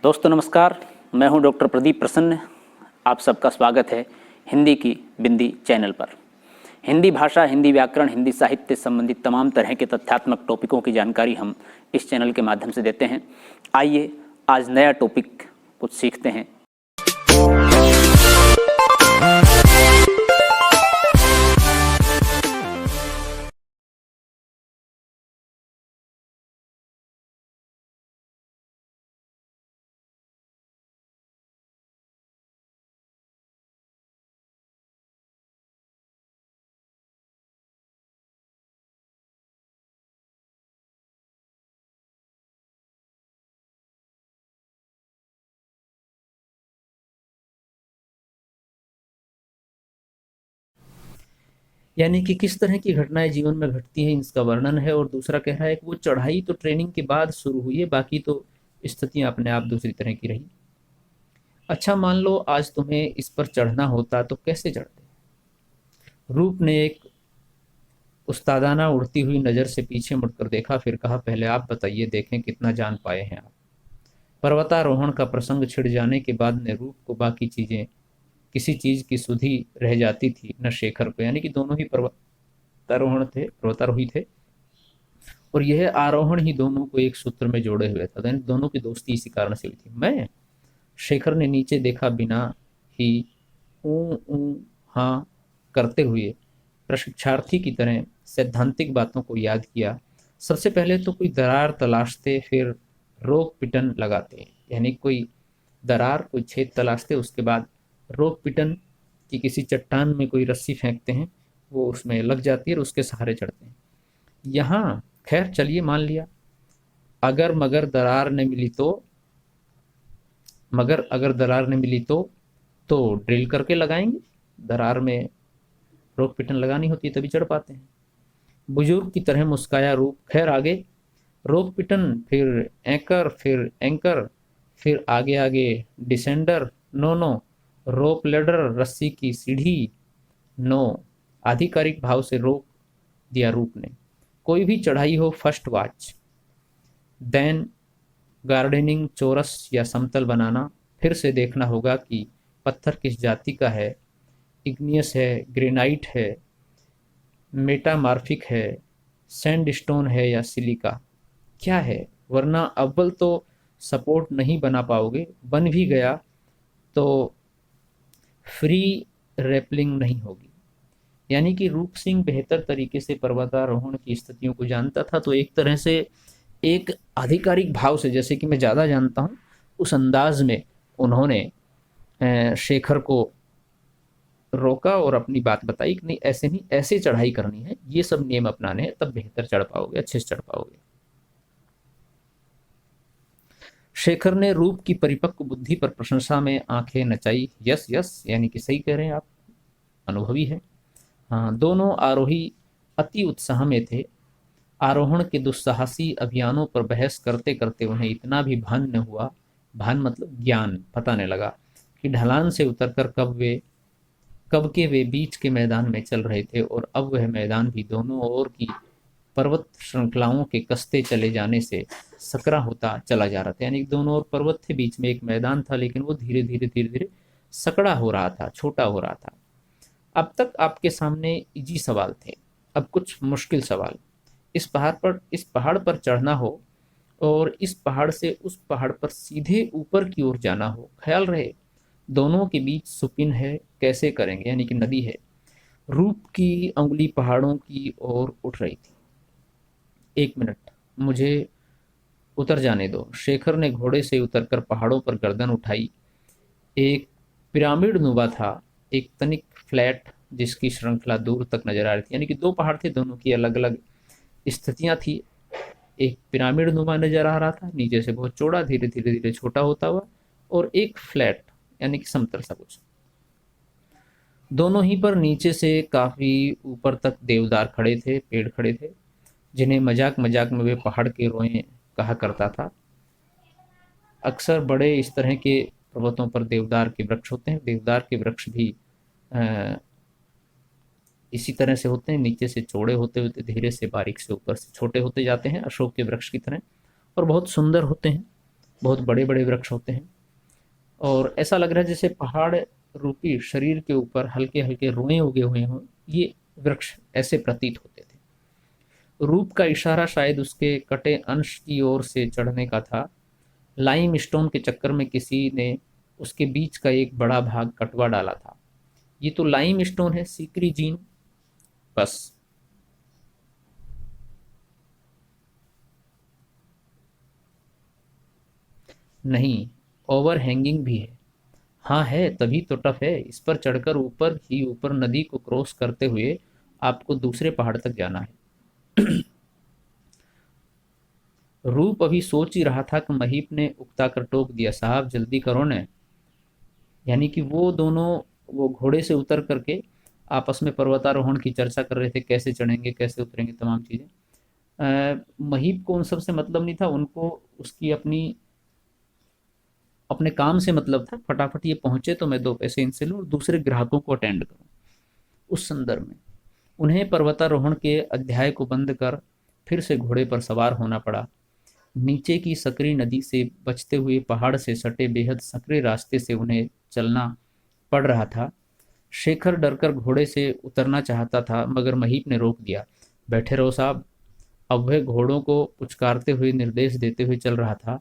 दोस्तों नमस्कार, मैं हूं डॉक्टर प्रदीप प्रसन्न। आप सबका स्वागत है हिंदी की बिंदी चैनल पर। हिंदी भाषा, हिंदी व्याकरण, हिंदी साहित्य संबंधित तमाम तरह के तथ्यात्मक टॉपिकों की जानकारी हम इस चैनल के माध्यम से देते हैं। आइए आज नया टॉपिक कुछ सीखते हैं। यानी कि किस तरह की घटनाएं जीवन में घटती हैं इसका वर्णन है। और दूसरा कह रहा है कि वो चढ़ाई तो ट्रेनिंग के बाद शुरू हुई है, बाकी तो स्थितियां अपने आप दूसरी तरह की रही। अच्छा, मान लो आज तुम्हें इस पर चढ़ना होता तो कैसे चढ़ते? रूप ने एक उस्तादाना उड़ती हुई नजर से पीछे मुड़कर देखा, फिर कहा, पहले आप बताइए, देखें कितना जान पाए हैं आप। पर्वतारोहण का प्रसंग छिड़ जाने के बाद ने रूप को बाकी चीजें किसी चीज की सुधि रह जाती थी न शेखर को। यानी कि दोनों ही पर्वतारोही थे और यह आरोहण ही दोनों को एक सूत्र में जोड़े हुए था। यानी दोनों की दोस्ती इसी कारण से हुई थी। मैं शेखर ने नीचे देखा, बिना ही ऊ ऊ हाँ करते हुए प्रशिक्षार्थी की तरह सैद्धांतिक बातों को याद किया। सबसे पहले तो कोई दरार तलाशते, फिर रोक पिटन लगाते। यानी कोई दरार, कोई छेद तलाशते, उसके बाद रोक पिटन की किसी चट्टान में कोई रस्सी फेंकते हैं, वो उसमें लग जाती है और उसके सहारे चढ़ते हैं। यहाँ खैर चलिए मान लिया, अगर मगर दरार ने मिली तो मगर अगर दरार ने मिली तो ड्रिल करके लगाएंगे। दरार में रोक पिटन लगानी होती है तभी चढ़ पाते हैं। बुजुर्ग की तरह मुस्काया रूप। खैर आगे रोक पिटन, फिर एंकर, फिर एंकर, फिर आगे आगे डिसेंडर, नो नो, रोप लेडर, रस्सी की सीढ़ी, नो। आधिकारिक भाव से रोक दिया रूप ने। कोई भी चढ़ाई हो, फर्स्ट वॉच, देन गार्डनिंग, चौरस या समतल बनाना। फिर से देखना होगा कि पत्थर किस जाति का है, इग्नियस है, ग्रेनाइट है, मेटामार्फिक है, सैंडस्टोन है या सिलिका, क्या है। वरना अव्वल तो सपोर्ट नहीं बना पाओगे, बन भी गया तो फ्री रेपलिंग नहीं होगी। यानी कि रूप सिंह बेहतर तरीके से पर्वतारोहण की स्थितियों को जानता था, तो एक तरह से एक आधिकारिक भाव से, जैसे कि मैं ज़्यादा जानता हूँ, उस अंदाज में उन्होंने शेखर को रोका और अपनी बात बताई कि नहीं, ऐसे नहीं, ऐसे चढ़ाई करनी है, ये सब नियम अपनाने हैं, तब बेहतर चढ़ पाओगे, अच्छे से चढ़ पाओगे। शेखर ने रूप की परिपक्व बुद्धि पर प्रशंसा में आंखें नचाई। यस यस, यानी कि सही कह रहे हैं आप, अनुभवी है। हाँ, दोनों आरोही अति उत्साह में थे। आरोहण के दुस्साहसी अभियानों पर बहस करते करते उन्हें इतना भी भान न हुआ, भान मतलब ज्ञान, पता न लगा कि ढलान से उतरकर कब के वे बीच के मैदान में चल रहे थे और अब वह मैदान भी दोनों ओर की पर्वत श्रृंखलाओं के कसते चले जाने से सकरा होता चला जा रहा था। यानी दोनों ओर पर्वत थे, बीच में एक मैदान था, लेकिन वो धीरे धीरे धीरे धीरे सकड़ा हो रहा था, छोटा हो रहा था। अब तक आपके सामने इजी सवाल थे, अब कुछ मुश्किल सवाल। इस पहाड़ पर चढ़ना हो और इस पहाड़ से उस पहाड़ पर सीधे ऊपर की ओर जाना हो, ख्याल रहे दोनों के बीच सुपिन है, कैसे करेंगे, यानी कि नदी है। रूप की उंगली पहाड़ों की ओर उठ रही थी। एक मिनट, मुझे उतर जाने दो। शेखर ने घोड़े से उतरकर पहाड़ों पर गर्दन उठाई। एक पिरामिड नुमा था, एक तनिक फ्लैट, जिसकी श्रृंखला दूर तक नजर आ रही थी। यानी कि दो पहाड़ थे, दोनों की अलग अलग स्थितियां थी। एक पिरामिड नुमा नजर आ रहा था, नीचे से बहुत चौड़ा, धीरे धीरे धीरे छोटा होता हुआ, और एक फ्लैट यानी कि समतल सा कुछ। दोनों ही पर नीचे से काफी ऊपर तक देवदार खड़े थे, पेड़ खड़े थे, जिन्हें मजाक मजाक में वे पहाड़ के रोए कहा करता था। अक्सर बड़े इस तरह के पर्वतों पर देवदार के वृक्ष होते हैं। देवदार के वृक्ष भी अ, इसी तरह से होते हैं, नीचे से चौड़े होते होते धीरे से बारीक से ऊपर से छोटे होते जाते हैं, अशोक के वृक्ष की तरह, और बहुत सुंदर होते हैं। बहुत बड़े बड़े वृक्ष होते हैं, और ऐसा लग रहा है जैसे पहाड़ रूपी शरीर के ऊपर हल्के हल्के रोए उगे हुए हों। ये वृक्ष ऐसे प्रतीत होते थे। रूप का इशारा शायद उसके कटे अंश की ओर से चढ़ने का था। लाइम स्टोन के चक्कर में किसी ने उसके बीच का एक बड़ा भाग कटवा डाला था। ये तो लाइम स्टोन है, सीकरी जीन, बस। नहीं, ओवर हैंगिंग भी है। हाँ है, तभी तो टफ है। इस पर चढ़कर ऊपर ही ऊपर नदी को क्रॉस करते हुए आपको दूसरे पहाड़ तक जाना है। रूप अभी सोच ही रहा था कि महीप ने उकता कर टोक दिया, साहब जल्दी करो ने। यानी कि वो दोनों, वो घोड़े से उतर करके आपस में पर्वतारोहण की चर्चा कर रहे थे, कैसे चढ़ेंगे कैसे उतरेंगे, तमाम चीज़ें। महीप को उन सब से मतलब नहीं था, उनको उसकी अपनी अपने काम से मतलब था। फटाफट ये पहुंचे तो मैं दो पैसे इनसे लूँ और दूसरे ग्राहकों को अटेंड करूँ। उस संदर्भ में उन्हें पर्वतारोहण के अध्याय को बंद कर फिर से घोड़े पर सवार होना पड़ा। नीचे की सकरी नदी से बचते हुए पहाड़ से सटे बेहद सकरे रास्ते से उन्हें चलना पड़ रहा था। शेखर डरकर घोड़े से उतरना चाहता था, मगर महीप ने रोक दिया। बैठे रहो साहब। अब वह घोड़ों को पुचकारते हुए निर्देश देते हुए चल रहा था।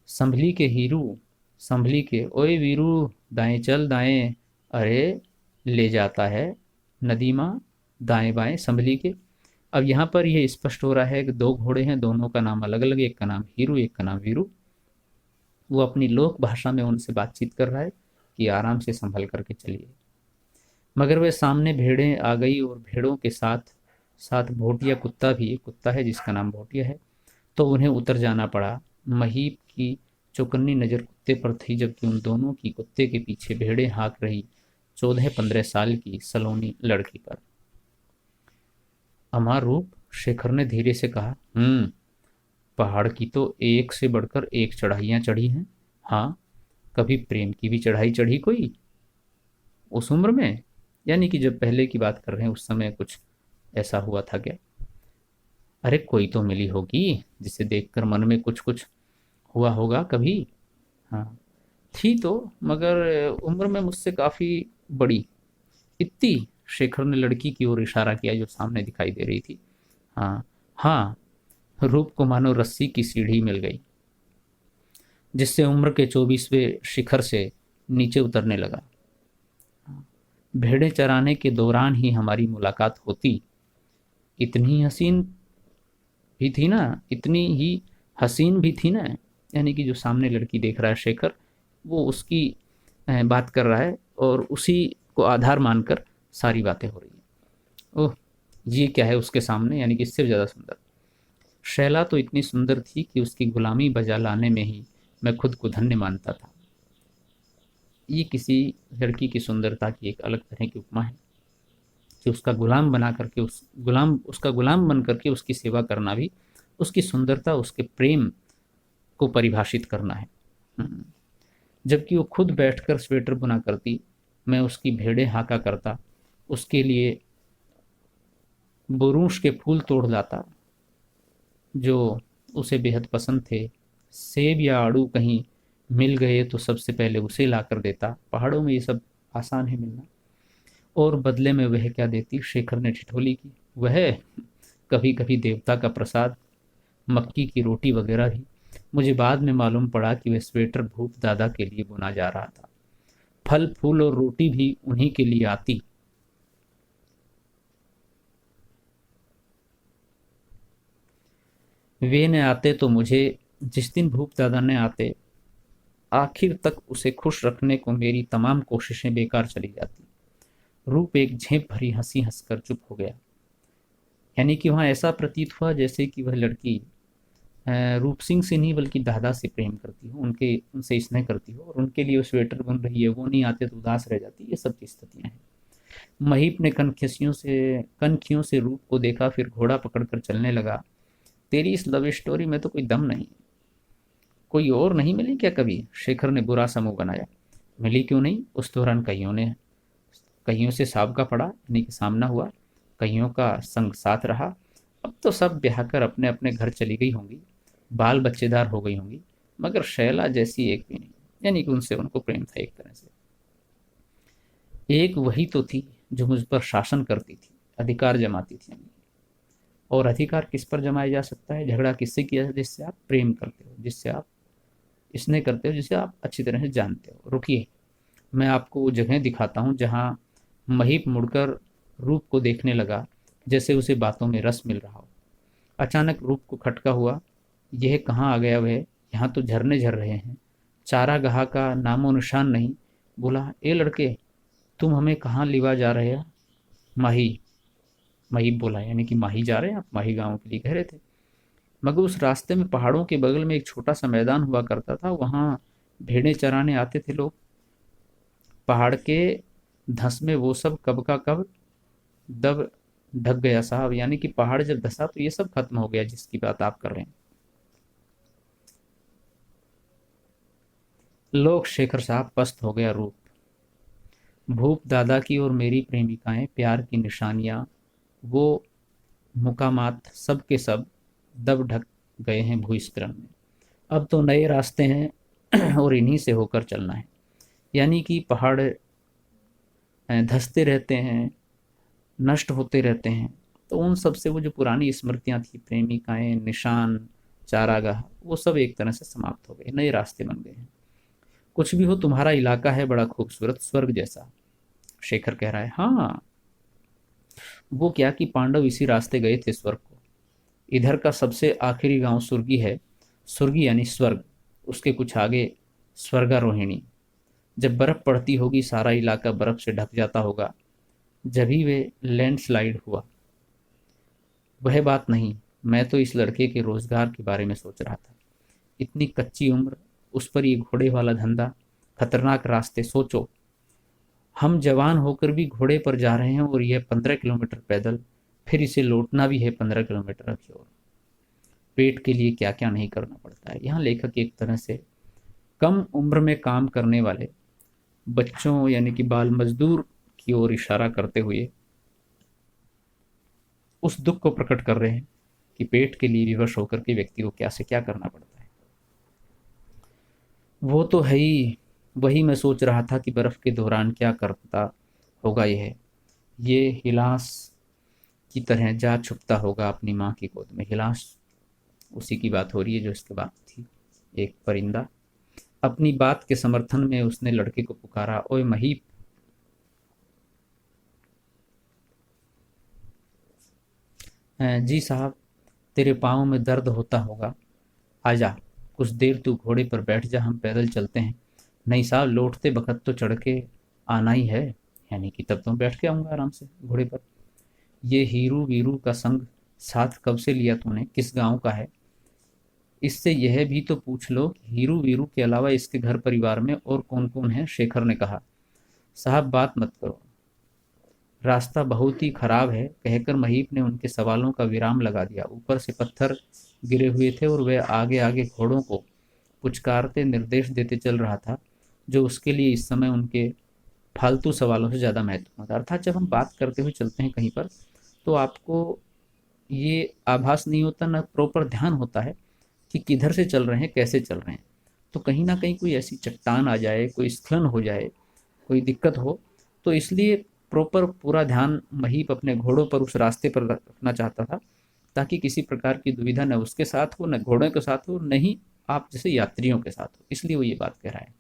संभली के हीरू, संभली के, ओए वीरू, दाएं चल दाएं। अरे ले जाता है नदी माँ, दाएं बाएं संभली के। अब यहाँ पर यह स्पष्ट हो रहा है कि दो घोड़े हैं, दोनों का नाम अलग अलग, एक का नाम हीरू एक का नाम वीरू। वो अपनी लोक भाषा में उनसे बातचीत कर रहा है कि आराम से संभल करके चलिए। मगर वे सामने भेड़ें आ गई और भेड़ों के साथ साथ भोटिया कुत्ता भी, एक कुत्ता है जिसका नाम भोटिया है, तो उन्हें उतर जाना पड़ा। महीप की चौकन्नी नज़र कुत्ते पर थी, जबकि उन दोनों की कुत्ते के पीछे भेड़ें हाँक रही 14-15 साल की सलोनी लड़की पर। अमार रूप, शेखर ने धीरे से कहा। पहाड़ की तो एक से बढ़कर एक चढ़ाइयाँ चढ़ी हैं। हाँ, कभी प्रेम की भी चढ़ाई चढ़ी कोई उस उम्र में? यानी कि जब पहले की बात कर रहे हैं, उस समय कुछ ऐसा हुआ था क्या? अरे कोई तो मिली होगी जिसे देखकर मन में कुछ कुछ हुआ होगा कभी। हाँ, थी तो, मगर उम्र में मुझसे काफ़ी बड़ी। इतनी? शेखर ने लड़की की ओर इशारा किया जो सामने दिखाई दे रही थी। हाँ हाँ। रूप को मानो रस्सी की सीढ़ी मिल गई, जिससे उम्र के 24वें शिखर से नीचे उतरने लगा। भेड़ें चराने के दौरान ही हमारी मुलाकात होती। इतनी हसीन भी थी ना, इतनी ही हसीन भी थी ना। यानी कि जो सामने लड़की देख रहा है शेखर, वो उसकी बात कर रहा है और उसी को आधार मानकर सारी बातें हो रही है। ओह, ये क्या है उसके सामने, यानी कि इससे ज़्यादा सुंदर। शैला तो इतनी सुंदर थी कि उसकी गुलामी बजा लाने में ही मैं खुद को धन्य मानता था। ये किसी लड़की की सुंदरता की एक अलग तरह की उपमा है कि उसका गुलाम बना करके, उसका गुलाम बन करके उसकी सेवा करना भी उसकी सुंदरता, उसके प्रेम को परिभाषित करना है। जबकि वो खुद बैठकर स्वेटर बुना करती, मैं उसकी भेड़ें हाँका करता, उसके लिए बुरूश के फूल तोड़ लाता जो उसे बेहद पसंद थे। सेब या आड़ू कहीं मिल गए तो सबसे पहले उसे ला कर देता। पहाड़ों में ये सब आसान है मिलना। और बदले में वह क्या देती? शेखर ने ठिठोली की। वह कभी कभी देवता का प्रसाद, मक्की की रोटी वगैरह भी। मुझे बाद में मालूम पड़ा कि वह स्वेटर भूप दादा के लिए बुना जा रहा था। फल फूल और रोटी भी उन्हीं के लिए आती। वे न आते तो मुझे, जिस दिन भूप दादा ने आते, आखिर तक उसे खुश रखने को मेरी तमाम कोशिशें बेकार चली जाती। रूप एक झेप भरी हंसी हंसकर चुप हो गया। यानी कि वहाँ ऐसा प्रतीत हुआ जैसे कि वह लड़की रूप सिंह से नहीं बल्कि दादा से प्रेम करती हो, उनसे स्नेह करती हो, और उनके लिए वो स्वेटर बन रही है, वो नहीं आते तो उदास रह जाती। ये सब की स्थितियाँ हैं। महीप ने कनखियों से रूप को देखा, फिर घोड़ा पकड़कर चलने लगा। तेरी इस लव स्टोरी में तो कोई दम नहीं। कोई और नहीं मिली क्या कभी? शेखर ने बुरा सा मुंह बनाया। मिली क्यों नहीं? उस दौरान कईयों से साब का पड़ा, यानी कि सामना हुआ, कईयों का संग साथ रहा। अब तो सब ब्याह कर अपने अपने घर चली गई होंगी, बाल बच्चेदार हो गई होंगी। मगर शैला जैसी एक भी नहीं। यानी कि उनसे उनको प्रेम था एक तरह से। एक वही तो थी जो मुझ पर शासन करती थी, अधिकार जमाती थी। और अधिकार किस पर जमाया जा सकता है? झगड़ा किससे किया जाए? जिससे आप प्रेम करते हो, जिससे आप स्नेह करते हो, जिसे आप अच्छी तरह से जानते हो। रुकिए, मैं आपको वो जगह दिखाता हूँ जहाँ महीप मुड़कर रूप को देखने लगा, जैसे उसे बातों में रस मिल रहा हो। अचानक रूप को खटका हुआ, यह कहाँ आ गया वह? यहाँ तो झरने झर रहे हैं, चारागाह का नामो निशान नहीं। बोला, ए लड़के, तुम हमें कहाँ लिवा जा रहे हो? माही, महीप बोला, यानी कि माही जा रहे हैं आप? माही गांव के लिए कह रहे थे। मगर उस रास्ते में पहाड़ों के बगल में एक छोटा सा मैदान हुआ करता था, वहाँ भेड़ें चराने आते थे लोग। पहाड़ के धंस में वो सब कब का कब दब ढक गया साहब। यानी कि पहाड़ जब धंसा तो ये सब खत्म हो गया जिसकी बात आप कर रहे हैं। लोग शेखर साहब पस्त हो गया रूप। भूप दादा की और मेरी प्रेमिकाएं, प्यार की निशानियां, वो मुकामात सब के सब दब ढक गए हैं भूस्खलन में। अब तो नए रास्ते हैं और इन्हीं से होकर चलना है। यानी कि पहाड़ धंसते रहते हैं, नष्ट होते रहते हैं, तो उन सब से वो जो पुरानी स्मृतियां थी, प्रेमिकाएं, निशान, चारागाह, वो सब एक तरह से समाप्त हो गए, नए रास्ते बन गए हैं। कुछ भी हो, तुम्हारा इलाका है बड़ा खूबसूरत, स्वर्ग जैसा। शेखर कह रहा है, हाँ। वो क्या कि पांडव इसी रास्ते गए थे स्वर्ग को। इधर का सबसे आखिरी गांव सुर्गी है। सुर्गी यानी स्वर्ग, उसके कुछ आगे स्वर्गारोहिणी। जब बर्फ पड़ती होगी सारा इलाका बर्फ से ढक जाता होगा। जब ही वे लैंडस्लाइड हुआ। वह बात नहीं, मैं तो इस लड़के के रोजगार के बारे में सोच रहा था। इतनी कच्ची उम्र, उस पर ये घोड़े वाला धंधा, खतरनाक रास्ते। सोचो, हम जवान होकर भी घोड़े पर जा रहे हैं और यह 15 किलोमीटर पैदल, फिर इसे लौटना भी है 15 किलोमीटर की ओर। पेट के लिए क्या क्या नहीं करना पड़ता है। यहाँ लेखक एक तरह से कम उम्र में काम करने वाले बच्चों यानी कि बाल मजदूर की ओर इशारा करते हुए उस दुख को प्रकट कर रहे हैं कि पेट के लिए विवश होकर के व्यक्ति को क्या से क्या करना पड़ता है। वो तो है ही। वही मैं सोच रहा था कि बर्फ के दौरान क्या करता होगा ये हिलास की तरह जा छुपता होगा अपनी माँ की गोद में। हिलास उसी की बात हो रही है जो इसके बाद थी, एक परिंदा। अपनी बात के समर्थन में उसने लड़के को पुकारा, ओए महीप। जी साहब, तेरे पाँव में दर्द होता होगा, आजा, कुछ देर तू घोड़े पर बैठ जा, हम पैदल चलते हैं। नहीं साहब, लौटते बखत तो चढ़ के आना ही है। यानी कि तब तो मैं बैठ के आऊँगा आराम से घोड़े पर। ये हीरू वीरू का संग साथ कब से लिया तूने? किस गांव का है? इससे यह भी तो पूछ लो कि हीरू वीरू के अलावा इसके घर परिवार में और कौन कौन है? शेखर ने कहा। साहब बात मत करो, रास्ता बहुत ही खराब है, कहकर महीप ने उनके सवालों का विराम लगा दिया। ऊपर से पत्थर गिरे हुए थे और वह आगे आगे घोड़ों को पुचकारते निर्देश देते चल रहा था, जो उसके लिए इस समय उनके फालतू सवालों से ज़्यादा महत्वपूर्ण था। अर्थात जब हम बात करते हुए चलते हैं कहीं पर, तो आपको ये आभास नहीं होता, ना प्रॉपर ध्यान होता है कि किधर से चल रहे हैं, कैसे चल रहे हैं। तो कहीं ना कहीं कोई ऐसी चट्टान आ जाए, कोई स्खलन हो जाए, कोई दिक्कत हो, तो इसलिए प्रॉपर पूरा ध्यान महीप अपने घोड़ों पर उस रास्ते पर रखना चाहता था, ताकि किसी प्रकार की दुविधा न उसके साथ हो, न घोड़ों के साथ हो, न ही आप जैसे यात्रियों के साथ हो। इसलिए वो ये बात कह रहा है।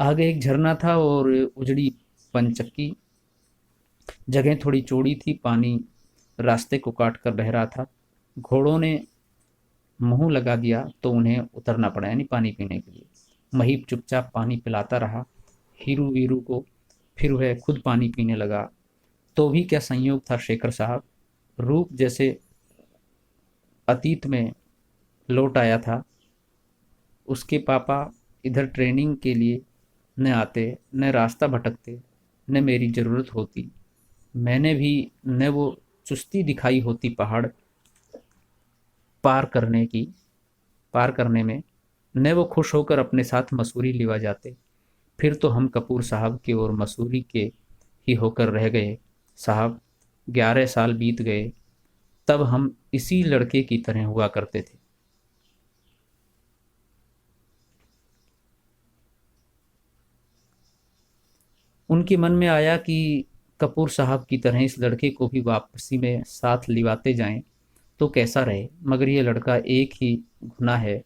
आगे एक झरना था और उजड़ी पंचक्की। जगह थोड़ी चौड़ी थी, पानी रास्ते को काट कर बह रहा था। घोड़ों ने मुंह लगा दिया तो उन्हें उतरना पड़ा, यानी पानी पीने के लिए। महीप चुपचाप पानी पिलाता रहा हीरू वीरू को, फिर वह खुद पानी पीने लगा। तो भी क्या संयोग था शेखर साहब, रूप जैसे अतीत में लौट आया था। उसके पापा इधर ट्रेनिंग के लिए न आते, न रास्ता भटकते, न मेरी ज़रूरत होती। मैंने भी न वो चुस्ती दिखाई होती पहाड़ पार करने की पार करने में, न वो खुश होकर अपने साथ मसूरी लिवा जाते। फिर तो हम कपूर साहब के और मसूरी के ही होकर रह गए साहब। 11 साल बीत गए, तब हम इसी लड़के की तरह हुआ करते थे। उनके मन में आया कि कपूर साहब की तरह इस लड़के को भी वापसी में साथ लिवाते जाएं तो कैसा रहे, मगर ये लड़का एक ही गुनाह है,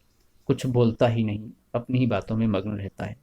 कुछ बोलता ही नहीं, अपनी ही बातों में मग्न रहता है।